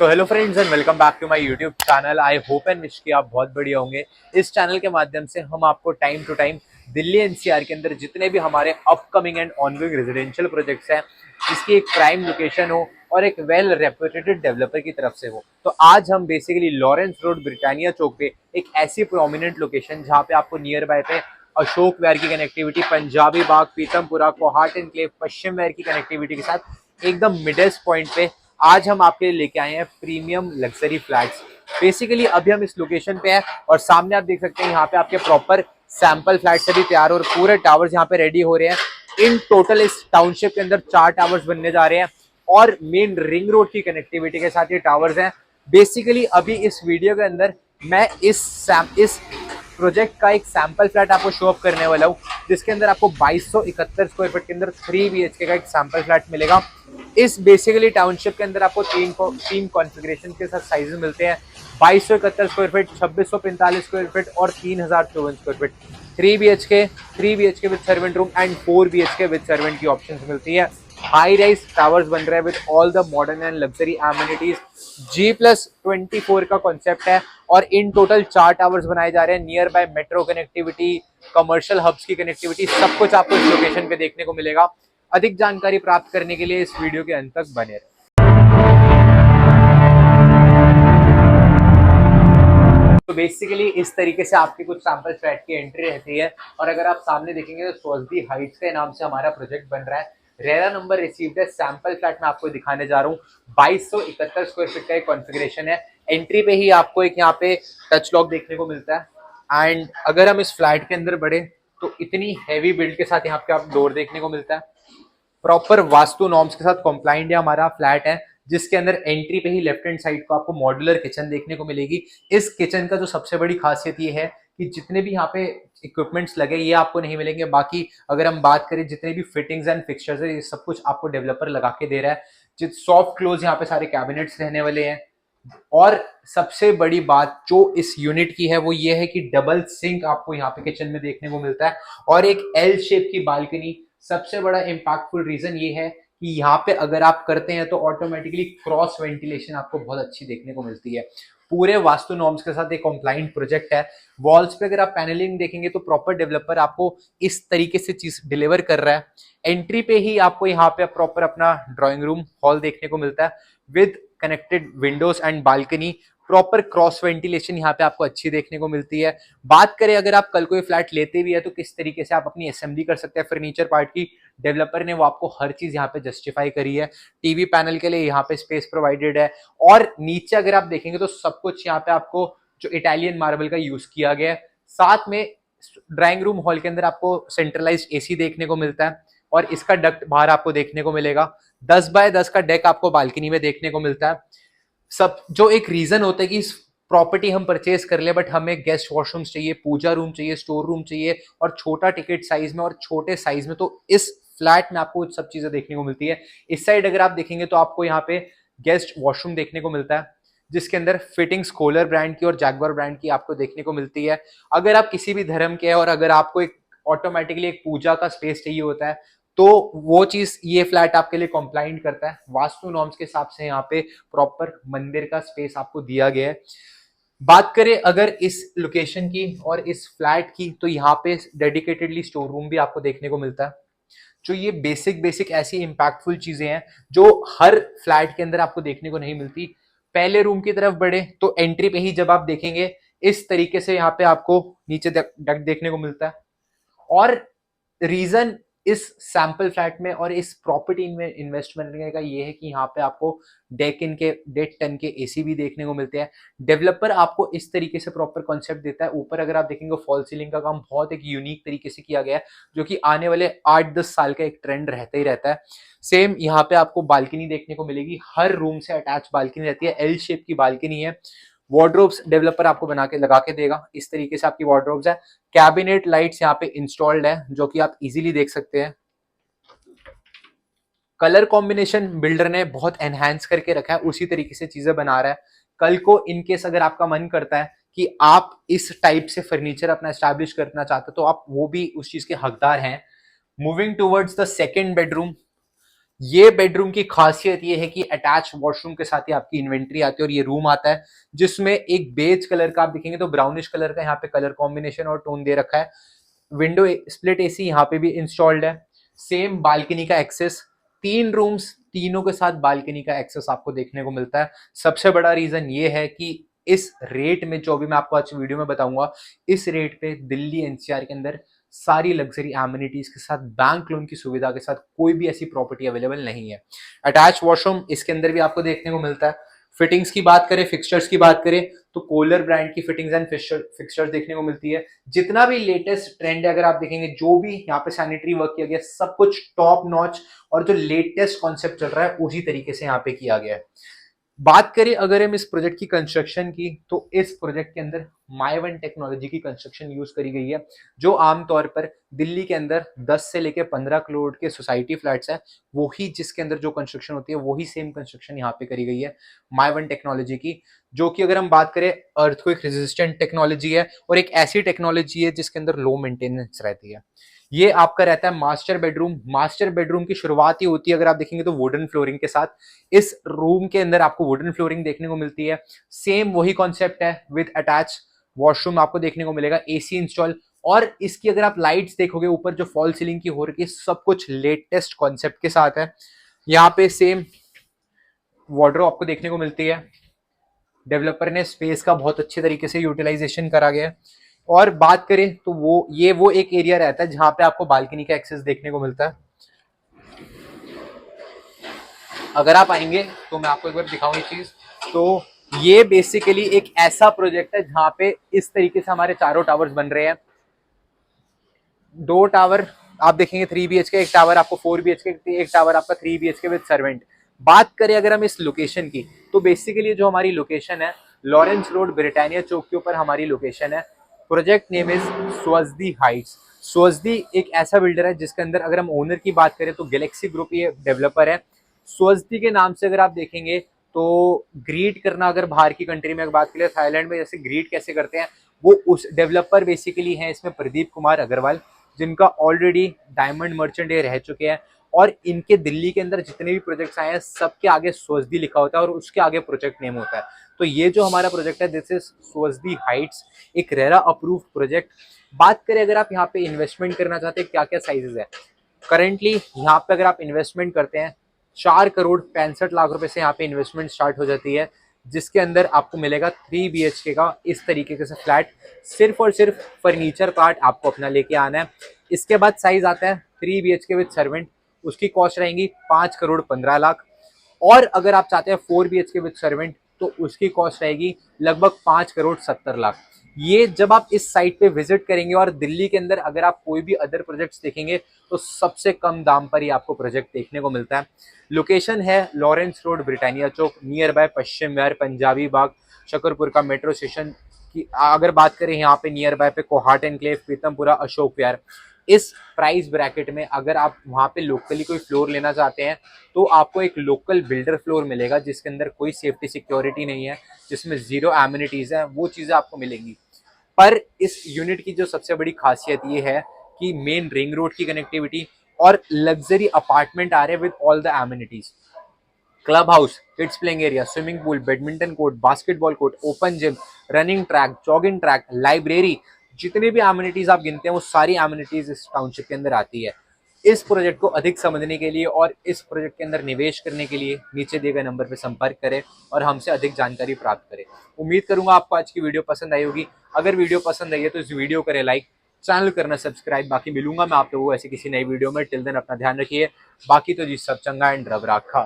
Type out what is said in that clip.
तो hello friends and welcome back to my YouTube channel. I hope and wish कि आप बहुत बढ़िया होंगे। इस चैनल के माध्यम से हम आपको time to time Delhi NCR के अंदर जितने भी हमारे upcoming and ongoing residential projects हैं, जिसकी एक प्राइम लोकेशन हो और एक वेल रेप्यूटेड डेवलपर की तरफ से हो, तो आज हम बेसिकली लॉरेंस रोड ब्रिटानिया चौक पे एक ऐसी प्रोमिनेंट लोकेशन जहाँ पे आपको नियर बाय पे अशोक विहार की कनेक्टिविटी, पंजाबी बाग, पीतमपुरा, कोहाट एनक्लेव, पश्चिम विहार की कनेक्टिविटी के साथ एकदम मिडेस्ट पॉइंट पे आज हम आपके लिए लेके आए हैं प्रीमियम लग्जरी फ्लैट्स। बेसिकली अभी हम इस लोकेशन पे हैं और सामने आप देख सकते हैं यहाँ पे आपके प्रॉपर सैंपल फ्लैट्स अभी तैयार और पूरे टावर्स यहाँ पे रेडी हो रहे हैं। इन टोटल इस टाउनशिप के अंदर 4 टावर्स बनने जा रहे हैं और मेन रिंग रोड की कनेक्टिविटी के साथ ये टावर्स हैं। बेसिकली अभी इस वीडियो के अंदर मैं इस प्रोजेक्ट का एक सैंपल फ्लैट आपको शो अप करने वाला हूँ, जिसके अंदर आपको 2271 स्क्वायर फीट के अंदर 3 BHK का एक सैंपल फ्लैट मिलेगा। इस बेसिकली टाउनशिप के अंदर आपको तीन कॉन्फ़िगरेशन के साथ साइजेस मिलते हैं, 2271 स्क्वायर फीट, 2645 स्क्वायर फीट और 3054 square feet. 3 BHK with servant room and 4 BHK with servant की ऑप्शंस मिलती है। हाई राइज टावर्स बन रहे हैं with all the modern and luxury amenities. G+24 का कॉन्सेप्ट है और इन टोटल 4 टावर्स बनाए जा रहे हैं। Nearby metro connectivity, commercial hubs की कनेक्टिविटी, सब कुछ आपको इस लोकेशन पे देखने को मिलेगा। अधिक जानकारी प्राप्त करने के लिए इस वीडियो के अंत तक बने रहें। तो बेसिकली इस तरीके से आपकी कुछ सैंपल फ्लैट की एंट्री रहती है और अगर आप सामने देखेंगे तो स्वस्ति हाइट्स के नाम से हमारा प्रोजेक्ट बन रहा है। रेरा नंबर रिसीव्ड है। सैंपल फ्लैट में आपको दिखाने जा रहा हूँ। 2271 स्क्वायर फीट का एक कॉन्फ़िगरेशन है। एंट्री पे ही आपको एक यहाँ पे टच लॉक देखने को मिलता है एंड अगर हम इस फ्लैट के अंदर बढ़े तो इतनी हैवी बिल्ड के साथ यहाँ पे आप डोर देखने को मिलता है। प्रॉपर वास्तु नॉर्म्स के साथ कॉम्प्लाइंट हमारा फ्लैट है, जिसके अंदर एंट्री पे ही लेफ्ट हैंड साइड को आपको मॉड्यूलर किचन देखने को मिलेगी। इस किचन का जो सबसे बड़ी खासियत ये है कि जितने भी यहाँ पे इक्विपमेंट्स लगे ये आपको नहीं मिलेंगे। बाकी अगर हम बात करें जितने भी फिटिंग्स एंड फिक्सचर्स है, ये सब कुछ आपको डेवलपर लगा के दे रहा है। जित सॉफ्ट क्लोज यहाँ पे सारे कैबिनेट्स रहने वाले हैं और सबसे बड़ी बात जो इस यूनिट की है वो ये है कि डबल सिंक आपको यहाँ पे किचन में देखने को मिलता है और एक एल शेप की बालकनी। सबसे बड़ा इंपैक्टफुल रीजन ये है कि यहाँ पे अगर आप करते हैं तो ऑटोमेटिकली क्रॉस वेंटिलेशन आपको बहुत अच्छी देखने को मिलती है। पूरे वास्तु नॉर्म्स के साथ एक कॉम्प्लाइंट प्रोजेक्ट है। वॉल्स पे अगर आप पैनलिंग देखेंगे तो प्रॉपर डेवलपर आपको इस तरीके से चीज डिलीवर कर रहा है। एंट्री पे ही आपको यहाँ पे प्रॉपर अपना ड्राइंग रूम हॉल देखने को मिलता है with connected Windows and balcony. Proper cross ventilation यहाँ पे आपको अच्छी देखने को मिलती है। बात करें अगर आप कल कोई फ्लैट लेते भी है तो किस तरीके से आप अपनी असेंबली कर सकते हैं फर्नीचर पार्ट की, डेवलपर ने वो आपको हर चीज यहाँ पे जस्टिफाई करी है। टीवी पैनल के लिए यहाँ पे स्पेस प्रोवाइडेड है और नीचे अगर आप देखेंगे तो सब कुछ यहाँ पे आपको जो इटालियन मार्बल का यूज किया गया है। साथ में ड्राइंग रूम हॉल के अंदर आपको सेंट्रलाइज्ड एसी देखने को मिलता है और इसका डक्ट बाहर आपको देखने को मिलेगा। 10x10 का डेक आपको बालकनी में देखने को मिलता है। सब जो एक रीजन होता है कि इस प्रॉपर्टी हम परचेज कर ले बट हमें गेस्ट वॉशरूम्स चाहिए, पूजा रूम चाहिए, स्टोर रूम चाहिए और छोटा टिकट साइज में और छोटे साइज में, तो इस फ्लैट में आपको सब चीजें देखने को मिलती है। इस साइड अगर आप देखेंगे तो आपको यहाँ पे गेस्ट वॉशरूम देखने को मिलता है, जिसके अंदर फिटिंग्स कोलर ब्रांड की और जैगवार ब्रांड की आपको देखने को मिलती है। अगर आप किसी भी धर्म के हैं और अगर आपको एक ऑटोमेटिकली एक पूजा का स्पेस चाहिए होता है तो वो चीज ये फ्लैट आपके लिए कॉम्प्लाइंट करता है। वास्तु नॉर्म्स के हिसाब से यहाँ पे प्रॉपर मंदिर का स्पेस आपको दिया गया है। बात करें अगर इस लोकेशन की और इस फ्लैट की तो यहाँ पे डेडिकेटेडली स्टोर रूम भी आपको देखने को मिलता है। जो ये बेसिक बेसिक ऐसी इंपैक्टफुल चीजें हैं जो हर फ्लैट के अंदर आपको देखने को नहीं मिलती। पहले रूम की तरफ बढ़े तो एंट्री पे ही जब आप देखेंगे इस तरीके से यहाँ पे आपको नीचे डक देखने को मिलता है और रीजन इस सैंपल फ्लैट में और इस प्रॉपर्टी में इन्वेस्ट करने का ये है कि यहाँ पे आपको डेक के 1.5 टन के एसी भी देखने को मिलते हैं। डेवलपर आपको इस तरीके से प्रॉपर कॉन्सेप्ट देता है। ऊपर अगर आप देखेंगे फॉल सीलिंग का काम बहुत एक यूनिक तरीके से किया गया है, जो कि आने वाले 8-10 साल का एक ट्रेंड रहता ही रहता है। सेम यहाँ पे आपको बालकनी देखने को मिलेगी, हर रूम से अटैच बालकनी रहती है, एल शेप की बालकनी है। वार्डरोब्स डेवलपर आपको बना के लगा के देगा, इस तरीके से आपकी वार्डरोब्स है। कैबिनेट लाइट्स यहाँ पे इंस्टॉल्ड है जो कि आप इजीली देख सकते हैं। कलर कॉम्बिनेशन बिल्डर ने बहुत एनहांस करके रखा है, उसी तरीके से चीजें बना रहा है। कल को इनकेस अगर आपका मन करता है कि आप इस टाइप से फर्नीचर अपना एस्टैब्लिश करना चाहते हो तो आप वो भी उस चीज के हकदार हैं। Moving towards the second bedroom, ये बेडरूम की खासियत ये है कि अटैच वॉशरूम के साथ ही आपकी इन्वेंट्री आती है और ये रूम आता है जिसमें एक बेज कलर का आप दिखेंगे तो ब्राउनिश कलर का यहाँ पे कलर कॉम्बिनेशन और टोन दे रखा है। विंडो स्प्लिट एसी यहाँ पे भी इंस्टॉल्ड है। सेम बालकनी का एक्सेस, 3 रूम्स, तीनों के साथ बालकनी का एक्सेस आपको देखने को मिलता है। सबसे बड़ा रीजन ये है कि इस रेट में जो भी मैं आपको आज वीडियो में बताऊंगा, इस रेट पे दिल्ली एनसीआर के अंदर सारी लग्जरी एमिनिटीज के साथ बैंक लोन की सुविधा के साथ कोई भी ऐसी प्रॉपर्टी अवेलेबल नहीं है। अटैच वॉशरूम इसके अंदर भी आपको देखने को मिलता है। फिटिंग्स की बात करें, फिक्सचर्स की बात करें तो कोलर ब्रांड की फिटिंग्स एंड फिक्सचर्स देखने को मिलती है। जितना भी लेटेस्ट ट्रेंड है अगर आप देखेंगे, जो भी यहाँ पे सैनिटरी वर्क किया गया सब कुछ टॉप नॉच और जो लेटेस्ट कॉन्सेप्ट चल रहा है उसी तरीके से यहाँ पे किया गया है। बात करें अगर हम इस प्रोजेक्ट की कंस्ट्रक्शन की, तो इस प्रोजेक्ट के अंदर माइवन टेक्नोलॉजी की कंस्ट्रक्शन यूज करी गई है, जो आमतौर पर दिल्ली के अंदर 10 से लेकर 15 करोड़ के सोसाइटी फ्लैट्स हैं, वही जिसके अंदर जो कंस्ट्रक्शन होती है वही सेम कंस्ट्रक्शन यहाँ पे करी गई है माइवन टेक्नोलॉजी की, जो कि अगर हम बात करें अर्थक्वेक रेजिस्टेंट टेक्नोलॉजी है और एक ऐसी टेक्नोलॉजी है जिसके अंदर लो मेंटेनेंस रहती है। ये आपका रहता है मास्टर बेडरूम। मास्टर बेडरूम की शुरुआत ही होती है अगर आप देखेंगे तो वुडन फ्लोरिंग के साथ। इस रूम के अंदर आपको वुडन फ्लोरिंग देखने को मिलती है। सेम वही कॉन्सेप्ट है विद अटैच वॉशरूम आपको देखने को मिलेगा, एसी इंस्टॉल। और इसकी अगर आप लाइट्स देखोगे ऊपर जो फॉल सीलिंग की हो रही है, सब कुछ लेटेस्ट कॉन्सेप्ट के साथ है। यहाँ पे सेम वार्डरोब आपको देखने को मिलती है। डेवलपर ने स्पेस का बहुत अच्छे तरीके से यूटिलाइजेशन करा गया है। और बात करें तो वो एक एरिया रहता है जहां पे आपको बालकनी का एक्सेस देखने को मिलता है। अगर आप आएंगे तो मैं आपको एक बार दिखाऊं ये चीज। तो ये बेसिकली एक ऐसा प्रोजेक्ट है जहां पे इस तरीके से हमारे चारों टावर्स बन रहे हैं। 2 टावर आप देखेंगे 3 BHK, एक टावर आपको 4 BHK, एक टावर आपका 3 BHK विद सर्वेंट। बात करें अगर हम इस लोकेशन की, तो बेसिकली जो हमारी लोकेशन है लॉरेंस रोड ब्रिटानिया चौक के ऊपर हमारी लोकेशन है। Project name is Swajdi heights. Swajdi एक ऐसा बिल्डर है जिसके अंदर अगर हम ओनर की बात करें तो गैलेक्सी ग्रुप ये डेवलपर है। स्वजदी के नाम से अगर आप देखेंगे तो ग्रीट करना, अगर बाहर की कंट्री में बात करें थाईलैंड में जैसे ग्रीट कैसे करते हैं, वो उस डेवलपर बेसिकली हैं इसमें प्रदीप कुमार अग्रवाल, जिनका ऑलरेडी डायमंड मर्चेंट ये रह चुके हैं। और इनके दिल्ली के अंदर जितने भी प्रोजेक्ट्स आए हैं सबके आगे स्वजदी लिखा होता है और उसके आगे प्रोजेक्ट नेम होता है। तो ये जो हमारा प्रोजेक्ट है दिस इज स्वजदी हाइट्स, एक रेरा अप्रूव्ड प्रोजेक्ट। बात करें अगर आप यहाँ पे इन्वेस्टमेंट करना चाहते हैं क्या क्या साइजेस है, करेंटली यहाँ पे अगर आप इन्वेस्टमेंट करते हैं 4 करोड़ 65 लाख रुपए से यहाँ पे इन्वेस्टमेंट स्टार्ट हो जाती है, जिसके अंदर आपको मिलेगा 3 BHK का इस तरीके से फ्लैट। सिर्फ और सिर्फ फर्नीचर पार्ट आपको अपना लेके आना है। इसके बाद साइज आता है 3 BHK विद सर्वेंट, उसकी कॉस्ट रहेंगी 5 करोड़ 15 लाख। और अगर आप चाहते हैं 4 BHK विद सर्वेंट तो उसकी कॉस्ट रहेगी लगभग 5 करोड़ 70 लाख। ये जब आप इस साइट पे विजिट करेंगे और दिल्ली के अंदर अगर आप कोई भी अदर प्रोजेक्ट्स देखेंगे तो सबसे कम दाम पर ही आपको प्रोजेक्ट देखने को मिलता है। लोकेशन है Lawrence road Britannia Chowk, near by Paschim Vihar, Punjabi Bagh, Shakurpur का मेट्रो स्टेशन की अगर बात करें यहाँ पे नियर बाय पे कोहाट एनक्लेव, पीतमपुरा, अशोक विहार। इस प्राइस ब्रैकेट में अगर आप वहाँ पे लोकली कोई फ्लोर लेना चाहते हैं तो आपको एक लोकल बिल्डर फ्लोर मिलेगा जिसके अंदर कोई सेफ्टी सिक्योरिटी नहीं है, जिसमें जीरो एमिनिटीज है, वो चीज़ें आपको मिलेंगी। पर इस यूनिट की जो सबसे बड़ी खासियत ये है कि मेन रिंग रोड की कनेक्टिविटी और लग्जरी अपार्टमेंट आ रहे हैं with all the amenities. Club house, kids playing area, swimming pool, badminton court, basketball court, open gym, running track, jogging track, library, जितनी भी एमिनिटीज आप गिनते हैं वो सारी एमिनिटीज इस टाउनशिप के अंदर आती है। इस प्रोजेक्ट को अधिक समझने के लिए और इस प्रोजेक्ट के अंदर निवेश करने के लिए नीचे दिए गए नंबर पर संपर्क करें और हमसे अधिक जानकारी प्राप्त करें। उम्मीद करूंगा आपको आज की वीडियो पसंद आई होगी। अगर वीडियो पसंद आई है तो इस वीडियो करें लाइक, चैनल करना सब्सक्राइब। बाकी मिलूंगा मैं आप लोगों को ऐसी किसी नई वीडियो में। टिल देन अपना ध्यान रखिए। बाकी तो जी सब चंगा एंड रब राखा।